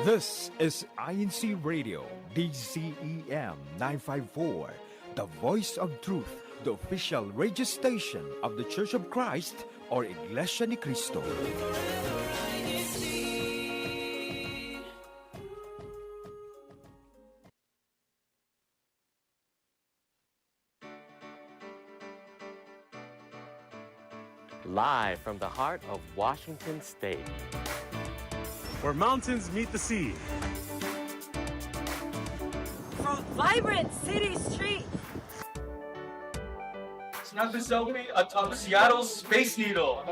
This is INCRadio, DCEM 954, the voice of truth, the official radio station of the Church of Christ or Iglesia ni Cristo. Live from the heart of Washington State, where mountains meet the sea. From vibrant city streets. Snap a selfie atop Seattle's Space Needle.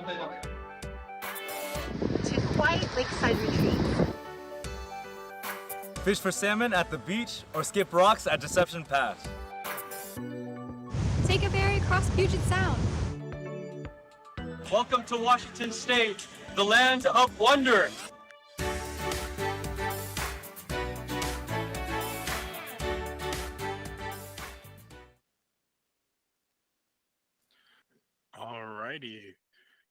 To quiet lakeside retreats. Fish for salmon at the beach or skip rocks at Deception Pass. Take a ferry across Puget Sound. Welcome to Washington State, the land of wonder. Alrighty.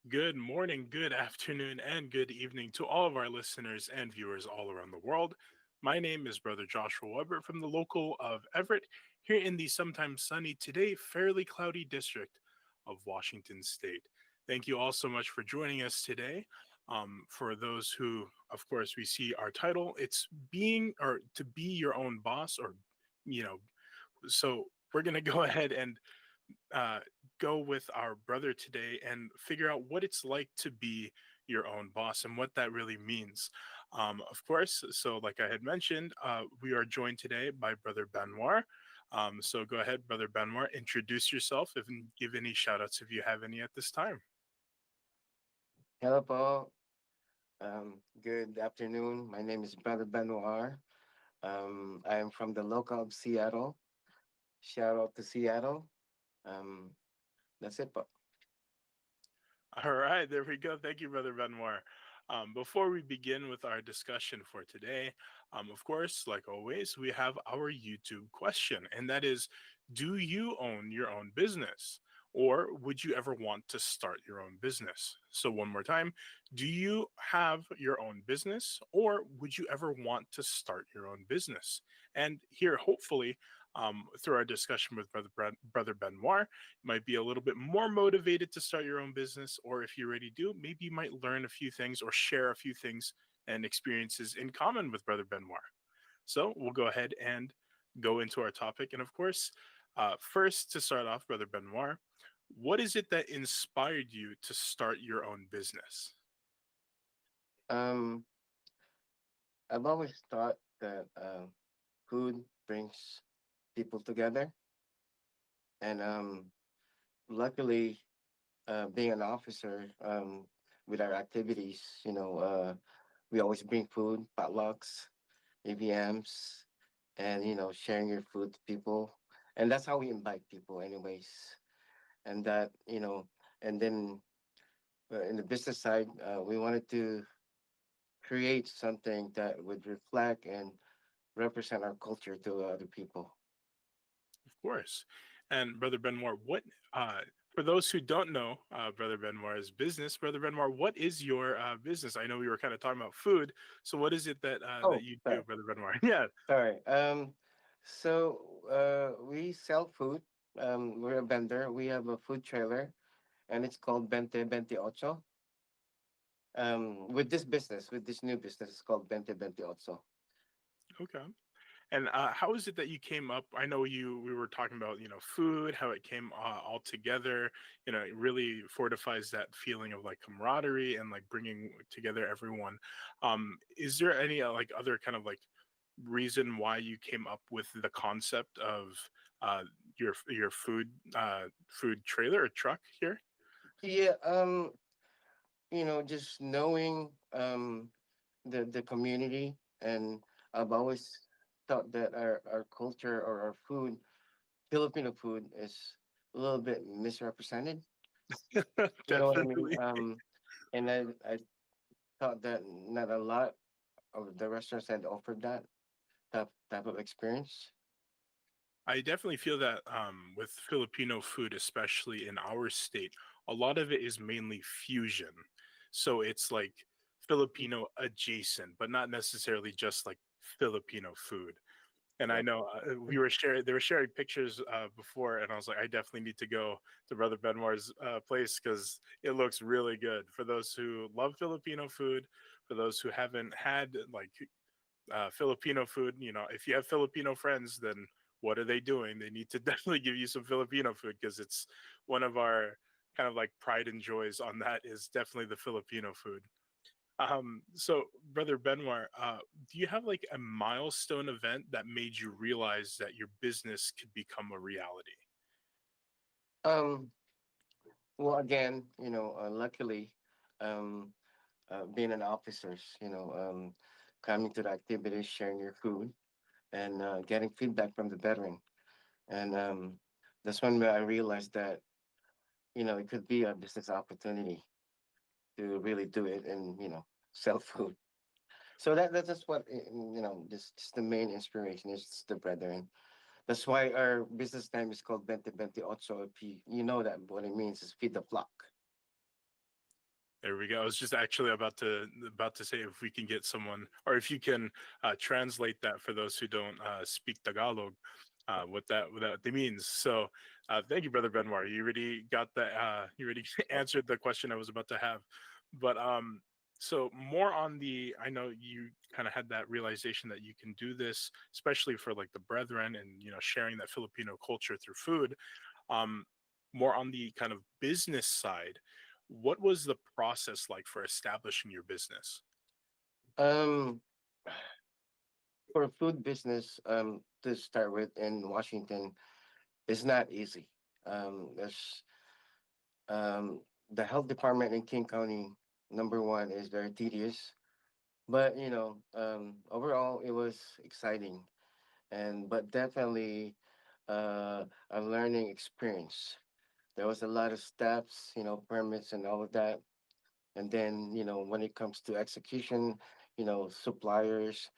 Good morning, good afternoon, and good evening to all of our listeners and viewers all around the world. My name is Brother Joshua Weber from the local of Everett, here in the sometimes sunny, today fairly cloudy district of Washington State. Thank you all so much for joining us today. For those who, of course, we see our title, it's being or to be your own boss, or, so we're going to go ahead and go with our brother today and figure out what it's like to be your own boss and what that really means. Of course, so like I had mentioned, we are joined today by Brother Benoit. So go ahead, Brother Benoit, introduce yourself and give any shout outs if you have any at this time. Hello po. Good afternoon. My name is Brother Benoit. I am from the local of Seattle. Shout out to Seattle. That's it po. All right, there we go. Thank you, Brother Benoit. Before we begin with our discussion for today, of course, like always, we have our YouTube question, and that is, do you own your own business? Or would you ever want to start your own business? So one more time, do you have your own business, or would you ever want to start your own business? And here, hopefully, through our discussion with Brother Benoit, you might be a little bit more motivated to start your own business, or if you already do, maybe you might learn a few things or share a few things and experiences in common with Brother Benoit. So we'll go ahead and go into our topic. And of course, first to start off, Brother Benoit, what is it that inspired you to start your own business? I've always thought that food brings people together, and luckily, being an officer, with our activities, we always bring food, potlucks, AVMs, and sharing your food to people, and that's how we invite people, anyways. And that and then in the business side, we wanted to create something that would reflect and represent our culture to other people. Of course. And Brother Benoit, what for those who don't know Brother Benoit's business, Brother Benoit, what is your business? I know we were kind of talking about food, so what is it that that you do, Brother Benoit? Yeah. Sorry. So we sell food. We're a vendor. We have a food trailer, and it's called 2028. With this new business, it's called 2028. Okay. And how is it that you came up? I know we were talking about, food, how it came all together. It really fortifies that feeling of like camaraderie and like bringing together everyone. Is there any like other kind of like reason why you came up with the concept of your food trailer or truck here? Yeah. Just knowing the community, and I've always thought that our culture or our food, Filipino food, is a little bit misrepresented. You know what I mean? Definitely. And I thought that not a lot of the restaurants had offered that type of experience. I definitely feel that with Filipino food, especially in our state, a lot of it is mainly fusion. So it's like Filipino adjacent, but not necessarily just like Filipino food. And I Yep. know they were sharing pictures before, and I was like, I definitely need to go to Brother Benoit's place because it looks really good. For those who love Filipino food, for those who haven't had like Filipino food. You know, if you have Filipino friends, then what are they doing? They need to definitely give you some Filipino food because it's one of our kind of like pride and joys on that is definitely the Filipino food. So Brother Benoit, do you have like a milestone event that made you realize that your business could become a reality? Um, well, again, luckily, um, being an officers, coming to the activities, sharing your food, and getting feedback from the veteran, and that's when I realized that it could be a business opportunity to really do it and sell food. So that's just what just the main inspiration is the brethren. That's why our business name is called Bente Bente Ocho. If you know that what it means is feed the flock. There we go. I was just actually about to say if we can get someone, or if you can translate that for those who don't speak Tagalog, what that means. So, thank you, Brother Benoit. You already got that. You already answered the question I was about to have. But so more on the. I know you kind of had that realization that you can do this, especially for like the brethren, and sharing that Filipino culture through food. Um, More on the kind of business side, what was the process like for establishing your business? Um, for a food business, to start with in Washington, it's not easy. There's the health department in King County, number one, is very tedious. But overall, it was exciting, and but definitely a learning experience. There was a lot of steps, permits and all of that. And then, when it comes to execution, suppliers,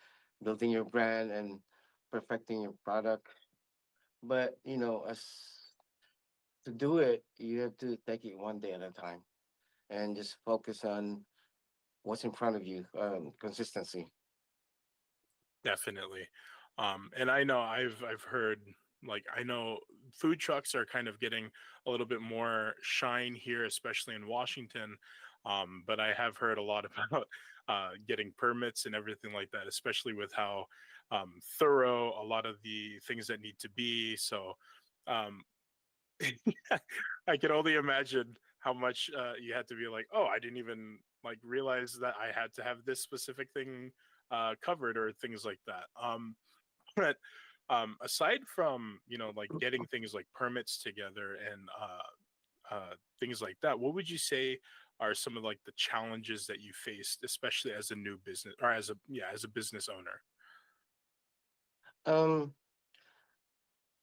building your brand and perfecting your product. But, as to do it, you have to take it one day at a time and just focus on what's in front of you, consistency. Definitely. And I know I've heard like I know food trucks are kind of getting a little bit more shine here, especially in Washington. But I have heard a lot about getting permits and everything like that, especially with how thorough a lot of the things that need to be. So um, I can only imagine how much you had to be like, oh, I didn't even like realize that I had to have this specific thing covered or things like that. But aside from like getting things like permits together and things like that, what would you say are some of like the challenges that you faced, especially as a new business or as a business owner? Um,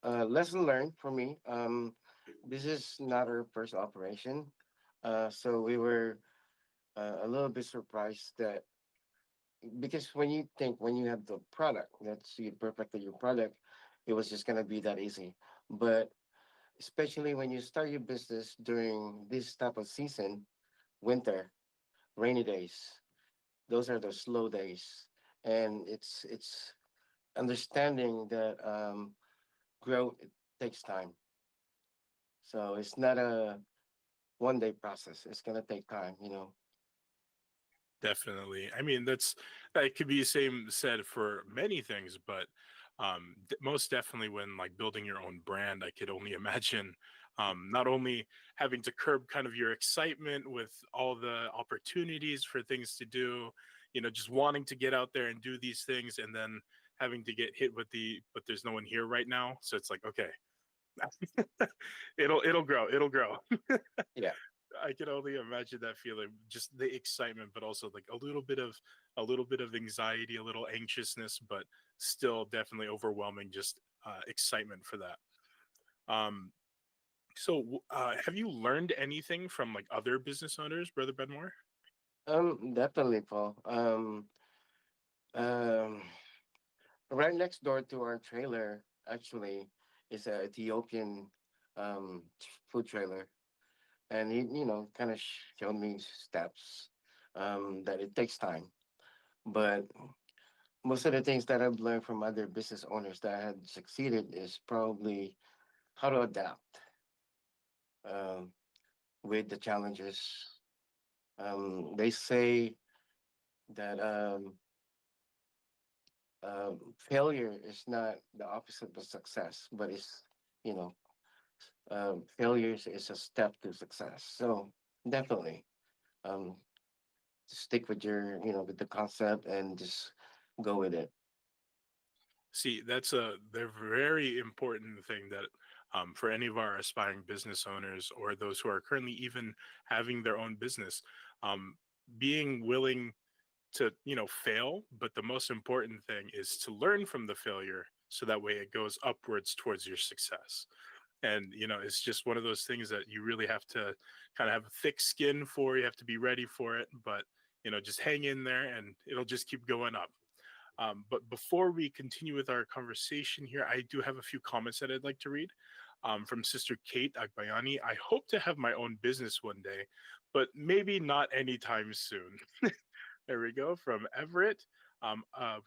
Lesson learned for me. This is not our first operation. So we were a little bit surprised that because when you have the product, that's you perfected your product, it was just gonna be that easy. But especially when you start your business during this type of season, winter, rainy days, those are the slow days, and it's understanding that growth it takes time. So it's not a one day process. It's gonna take time. Definitely. I mean, that could be same said for many things, but most definitely when like building your own brand, I could only imagine not only having to curb kind of your excitement with all the opportunities for things to do, just wanting to get out there and do these things, and then having to get hit with but there's no one here right now. So it's like, okay, it'll grow, it'll grow. Yeah. I can only imagine that feeling, just the excitement, but also like a little bit of anxiety, a little anxiousness, but still definitely overwhelming. Just excitement for that. Um, so, have you learned anything from like other business owners, Brother Benmore? Definitely, Paul. Um, right next door to our trailer, actually, It's a Ethiopian um, food trailer, and he, kind of showed me steps that it takes time. But most of the things that I've learned from other business owners that had succeeded is probably how to adapt um, with the challenges. They say that failure is not the opposite of success, but it's, you know, failures is a step to success. So definitely, um, stick with your, with the concept and just go with it. See, that's a they're very important thing that for any of our aspiring business owners or those who are currently even having their own business, um, being willing to fail, but the most important thing is to learn from the failure so that way it goes upwards towards your success. And it's just one of those things that you really have to kind of have a thick skin for. You have to be ready for it, but just hang in there and it'll just keep going up. But before we continue with our conversation here, I do have a few comments that I'd like to read from Sister Kate Agbayani. I hope to have my own business one day, but maybe not anytime soon. There we go. From Everett,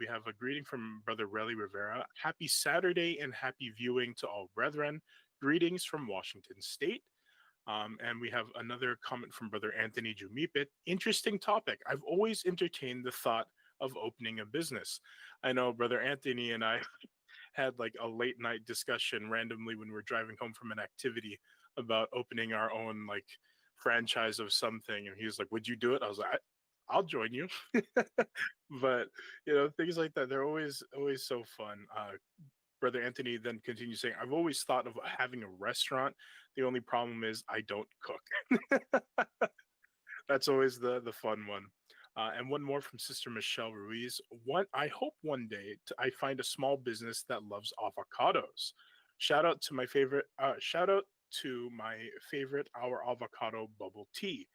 we have a greeting from Brother Relly Rivera. Happy Saturday and happy viewing to all brethren. Greetings from Washington State. And we have another comment from Brother Anthony Jumipit. Interesting topic. I've always entertained the thought of opening a business. I know Brother Anthony and I had like a late night discussion randomly when we were driving home from an activity about opening our own like franchise of something. And he was like, "Would you do it?" I was like, "I'll join you." But things like that, they're always so fun. Brother Anthony then continues saying, "I've always thought of having a restaurant. The only problem is I don't cook." That's always the fun one. And one more from Sister Michelle Ruiz. I hope one day I find a small business that loves avocados. Shout out to my favorite. Shout out to my favorite, our avocado bubble tea.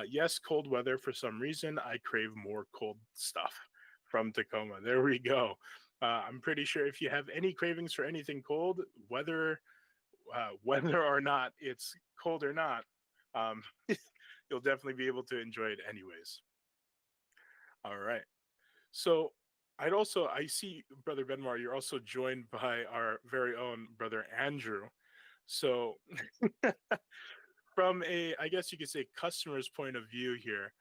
Yes, cold weather. For some reason, I crave more cold stuff. From Tacoma. There we go. I'm pretty sure if you have any cravings for anything cold, whether or not it's cold or not, um, you'll definitely be able to enjoy it anyways. All right. So I see Brother Benmar, you're also joined by our very own Brother Andrew. So from I guess you could say customer's point of view here,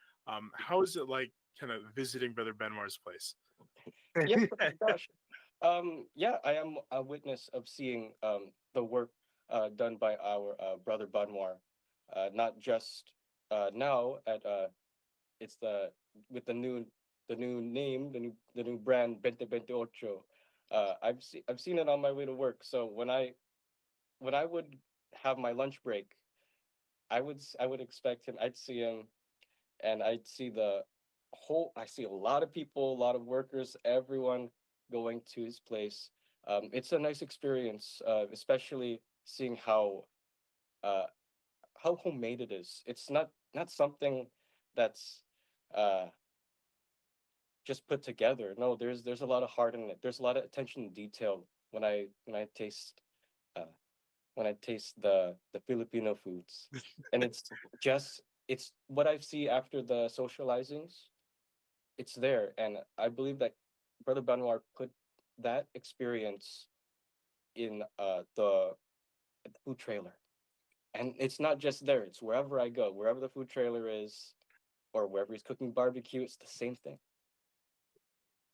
how is it like kind of visiting Brother Benmar's place? Yeah, gosh. Yeah, I am a witness of seeing the work done by our brother Banwar. Not just now at it's the with the new name, the new brand Bente Bente Ocho. I've seen it on my way to work. So when I would have my lunch break, I would expect him. I'd see him, and I'd see I see a lot of people, a lot of workers, everyone going to his place. It's a nice experience, especially seeing uh, how homemade it is. It's not something that's uh, just put together. No, there's a lot of heart in it. There's a lot of attention to detail when I taste uh, the Filipino foods, and it's what I see after the socializings. It's there, and I believe that Brother Banwar put that experience in the food trailer, and it's not just there. It's wherever I go, wherever the food trailer is, or wherever he's cooking barbecue. It's the same thing.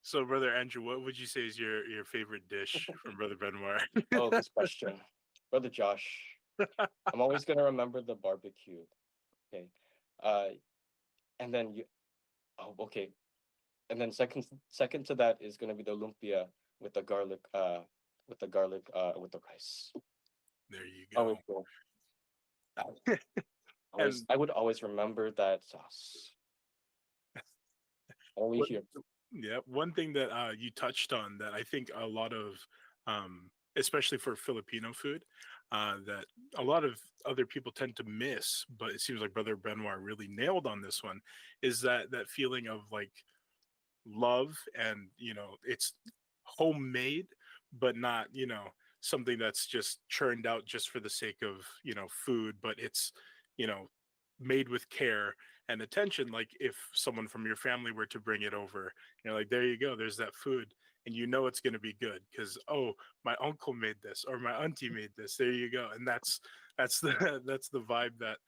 So, Brother Andrew, what would you say is your favorite dish from Brother Benoit? Oh, this question, Brother Josh. I'm always gonna remember the barbecue. Okay, uh, and then you. Oh, okay. And then second to that is gonna be the lumpia with the garlic with the rice. There you Always go. cool. And I would always remember that sauce. Only what, here. yeah, one thing that you touched on that I think a lot of, especially for Filipino food, that a lot of other people tend to miss, but it seems like Brother Benoit really nailed on this one, is that feeling of like love and it's homemade, but not something that's just churned out just for the sake of, food, but it's, you know, made with care and attention. Like if someone from your family were to bring it over, you're like, there you go, there's that food. And you know it's going to be good because, oh, my uncle made this or my auntie made this. There you go. And that's the that's the vibe that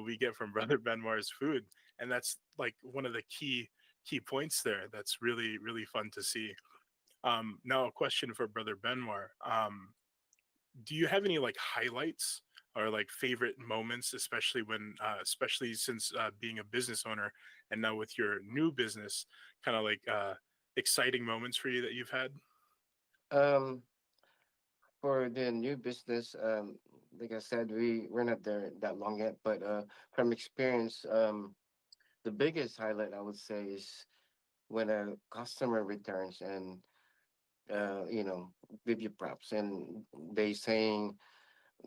we get from Brother Benwar's food. And that's like one of the key points there. That's really, really fun to see. Now a question for Brother Benwar. Do you have any like highlights or like favorite moments, especially especially since being a business owner and now with your new business, kind of like exciting moments for you that you've had? Um, for the new business, like I said, we're not there that long yet, but from experience, the biggest highlight I would say is when a customer returns and you know, give you props and they saying,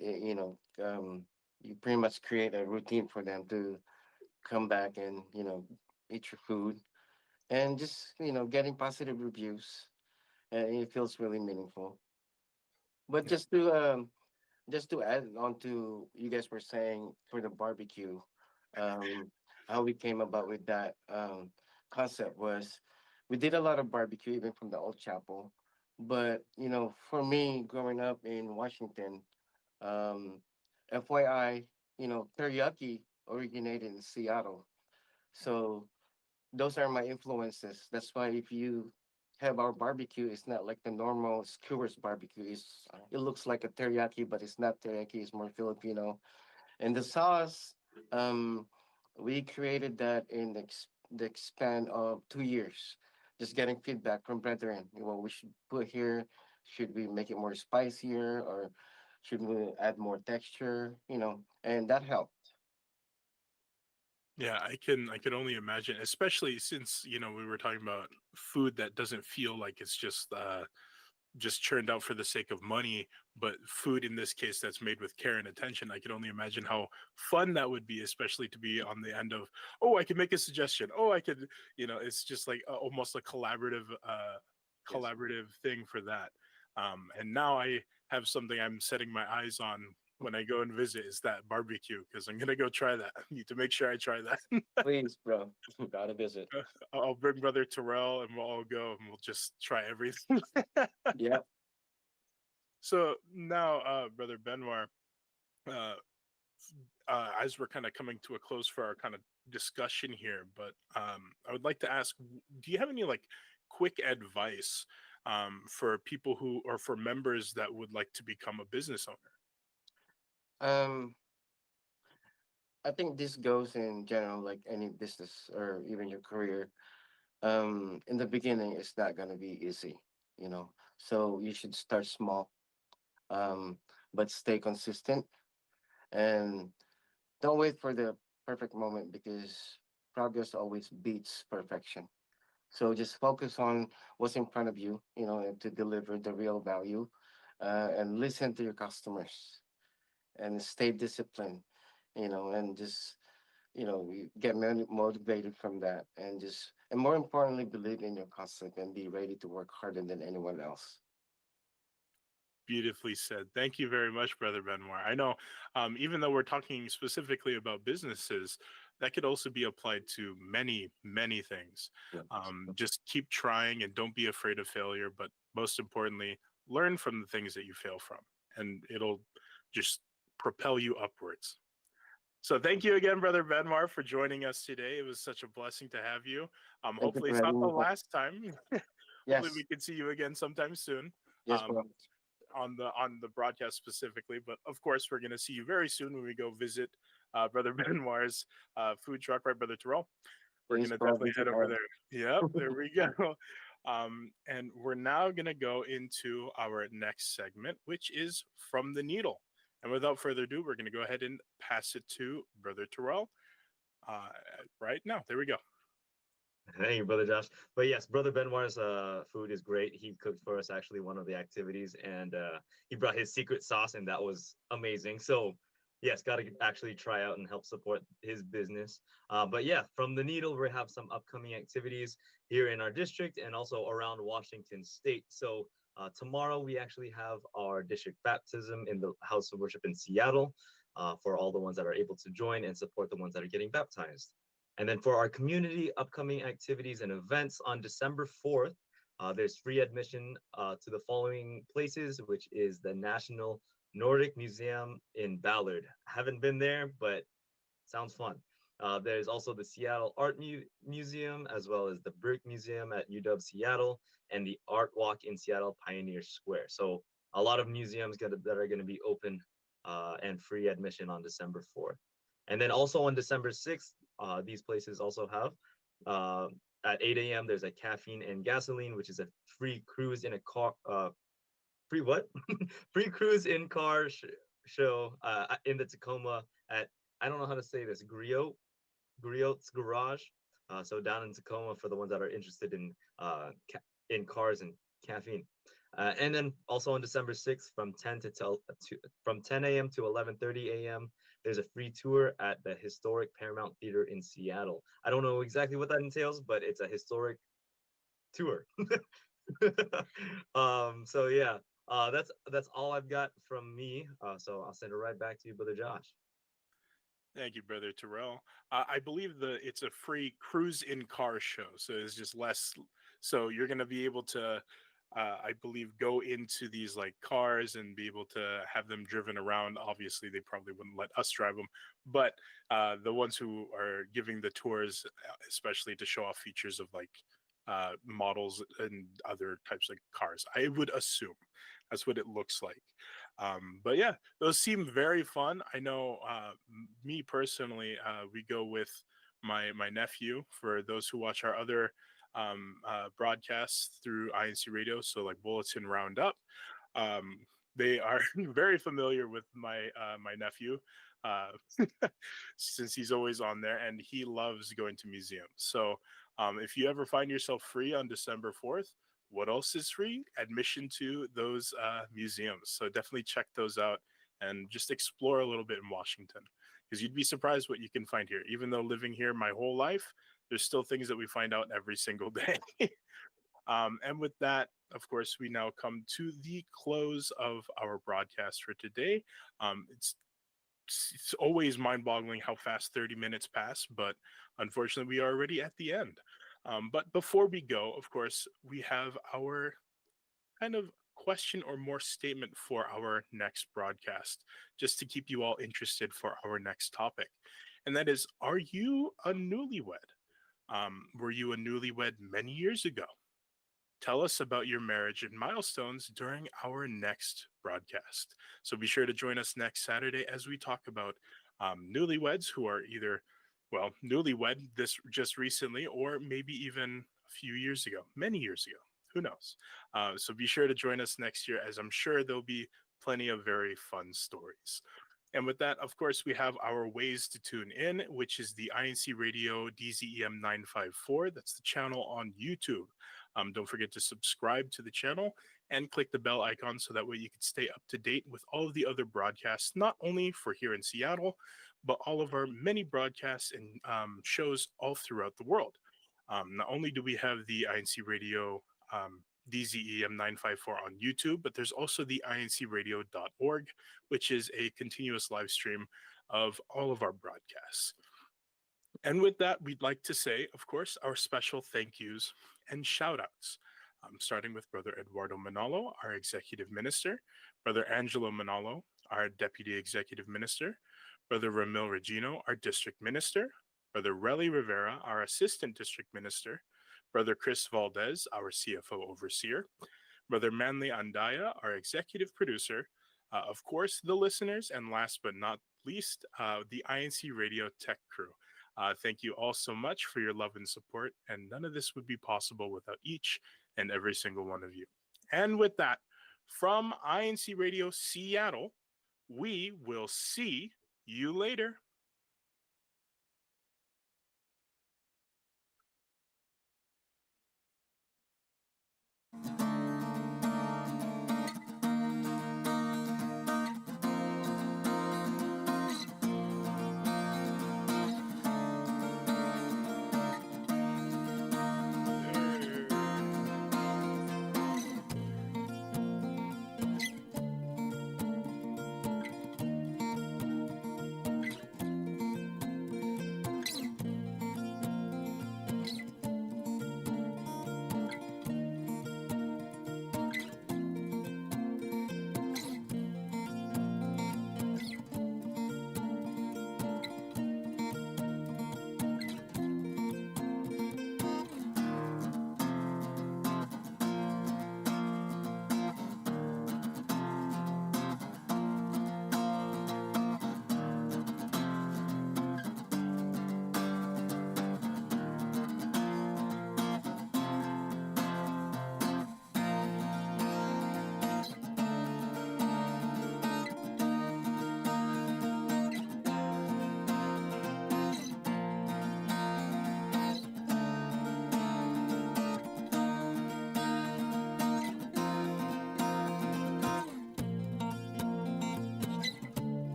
you know, you pretty much create a routine for them to come back and eat your food and just getting positive reviews, and it feels really meaningful. But Yeah. just to add on to you guys were saying for the barbecue, um, how we came about with that concept was we did a lot of barbecue even from the old chapel. But for me growing up in Washington, um, FYI, teriyaki originated in Seattle. So those are my influences. That's why if you have our barbecue, it's not like the normal skewers barbecue. It looks like a teriyaki, but it's not teriyaki. It's more Filipino. And the sauce, um, we created that in the span of 2 years, just getting feedback from brethren. What we should put here, should we make it more spicier, or should we add more texture? And that helped. Yeah, I can only imagine, especially since, we were talking about food that doesn't feel like it's just churned out for the sake of money, but food in this case that's made with care and attention. I can only imagine how fun that would be, especially to be on the end of, oh, I could make a suggestion. Oh, I could, it's just like almost a Yes. collaborative thing for that. And now I have something I'm setting my eyes on when I go and visit is that barbecue because I'm gonna go try that. I need to make sure I try that. Please, bro, gotta visit. I'll bring Brother Terrell and we'll all go and we'll just try everything. Yeah. So now, Brother Benoit, uh, as we're kind of coming to a close for our kind of discussion here, but I would like to ask, do you have any like quick advice for people who or for members that would like to become a business owner? Um, I think this goes in general, like any business or even your career. In the beginning, it's not gonna be easy. So you should start small, um, but stay consistent and don't wait for the perfect moment because progress always beats perfection. So just focus on what's in front of you, and to deliver the real value, and listen to your customers and stay disciplined, and just you get motivated from that, and more importantly, believe in your concept and be ready to work harder than anyone else. Beautifully said. Thank you very much, Brother Benoit. I know, even though we're talking specifically about businesses, that could also be applied to many, many things. Yeah. Just keep trying and don't be afraid of failure. But most importantly, learn from the things that you fail from, and it'll just propel you upwards. So thank you again, Brother Benmar, for joining us today. It was such a blessing to have you. Thank you Hopefully for it's not having the me. last time. Hopefully Yes. we can see you again sometime soon. Yes, Um, bro. on the broadcast specifically, but of course we're going to see you very soon when we go visit Brother Benoit's food truck, right, Brother Terrell? We're going Yes, to bro. definitely Visit head over home. there. Yep, there we go. And we're now going to go into our next segment, which is From the Needle. And without further ado, we're going to go ahead and pass it to Brother Terrell uh, right now. There we go. Thank you, Brother Josh. But yes, Brother Benoit's food is great. He cooked for us actually one of the activities, and he brought his secret sauce, and that was amazing. So yes, got to actually try out and help support his business. But yeah, from the Needle, we have some upcoming activities here in our district and also around Washington State. So Tomorrow, we actually have our district baptism in the House of Worship in Seattle for all the ones that are able to join and support the ones that are getting baptized. And then for our community upcoming activities and events on December 4th, there's free admission to the following places, which is the National Nordic Museum in Ballard. Haven't been there, but sounds fun. There's also the Seattle Art Museum, as well as the Brick Museum at UW Seattle, and the Art Walk in Seattle Pioneer Square. So a lot of museums that are going to be open and free admission on December 4th. And then also on December 6th, these places also have at 8 a.m. there's a caffeine and gasoline, which is a free cruise in a car. Free what? Free cruise in car show in the Tacoma at, I don't know how to say this, Griot's Garage. So down in Tacoma for the ones that are interested in cars and caffeine. And then also on December 6th from 10 a.m. to 11:30 a.m. there's a free tour at the historic Paramount Theater in Seattle. I don't know exactly what that entails, but it's a historic tour. So yeah, that's all I've got from me. So I'll send it right back to you, Brother Josh. Thank you, Brother Terrell. I believe it's a free cruise in car show, so it's just less. So you're going to be able to, I believe, go into these like cars and be able to have them driven around. Obviously, they probably wouldn't let us drive them, but the ones who are giving the tours, especially to show off features of like models and other types of cars, I would assume that's what it looks like. But yeah, those seem very fun. I know me personally, we go with my nephew for those who watch our other broadcasts through INCRadio, so like Bulletin Roundup. They are very familiar with my nephew since he's always on there, and he loves going to museums. So if you ever find yourself free on December 4th, what else is free? Admission to those museums. So definitely check those out and just explore a little bit in Washington, because you'd be surprised what you can find here. Even though living here my whole life, there's still things that we find out every single day. And with that, of course, we now come to the close of our broadcast for today. It's always mind-boggling how fast 30 minutes pass, but unfortunately, we are already at the end. But before we go, of course, we have our kind of question or more statement for our next broadcast, just to keep you all interested for our next topic. And that is, are you a newlywed? Were you a newlywed many years ago? Tell us about your marriage and milestones during our next broadcast. So be sure to join us next Saturday as we talk about newlyweds who are either, well, newlywed this just recently, or maybe even a few years ago, many years ago. Who knows? So be sure to join us next year, as I'm sure there'll be plenty of very fun stories. And with that, of course, we have our ways to tune in, which is the INCRadio DZEM 954. That's the channel on YouTube. Don't forget to subscribe to the channel and click the bell icon so that way you can stay up to date with all of the other broadcasts, not only for here in Seattle, but all of our many broadcasts and shows all throughout the world. Not only do we have the INCRadio DZEM 954 on YouTube, but there's also the INCradio.org, which is a continuous live stream of all of our broadcasts. And with that, we'd like to say, of course, our special thank yous and shout outs, starting with Brother Eduardo Manalo, our Executive Minister, Brother Angelo Manalo, our Deputy Executive Minister, Brother Ramil Regino, our District Minister, Brother Relly Rivera, our Assistant District Minister, Brother Chris Valdez, our CFO Overseer, Brother Manly Andaya, our Executive Producer, of course, the listeners, and last but not least, the INCRadio Tech Crew. Thank you all so much for your love and support, and none of this would be possible without each and every single one of you. And with that, from INCRadio Seattle, we will see you later.